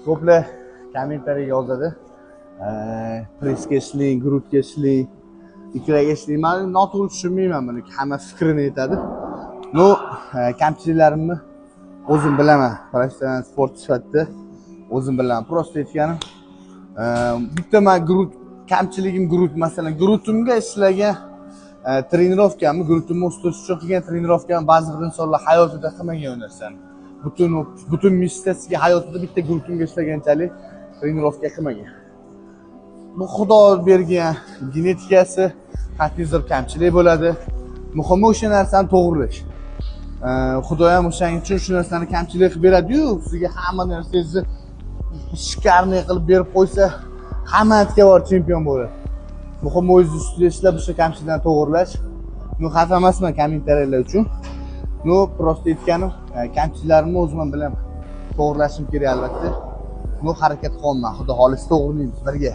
ko'plar kommentariyaga yozadi. Pressga ishlang, grudga ishlang, ikraga ishlang. Men noto'g'ri tushunmayman buni. Hamma fikrini aytadi. No, kamchiliklarimni o'zim bilaman. Professional sport sifatida o'zim bilaman. Prosta aytganim, bitta men grud kamchiligim grud, masalan, grudimga ishlagan trenirovkamni, grudimni o'stirish uchun qilgan trenirovkamni ba'zi bir insonlar hayotida qilmagan narsani. Butun mishsasiga hayotida bitta grudimga ishlaganchalik trenirovka qilmagan. Bu Xudo bergan genetikasi, qat'iy kamchilik bo'ladi. Muhimi o'sha narsani to'g'rilash. Xudo ham o'shaning uchun shu narsani kamchilik qilib beradi-yu, sizga hamma narsangizni shikarniy qilib berib qo'ysa, hamma bor chempion bo'ladi. Muhimi o'zingiz ustida ishlab o'sha kamchiliklarni to'g'rilash. Men xafa emasman kommentariyalar uchun. Prosta aytganim, kamchiliklarimni o'zim bilaman. To'g'rilashim kerak albatta. Harakat qilyapman. Xudo xolisi to'g'rilaymiz birga.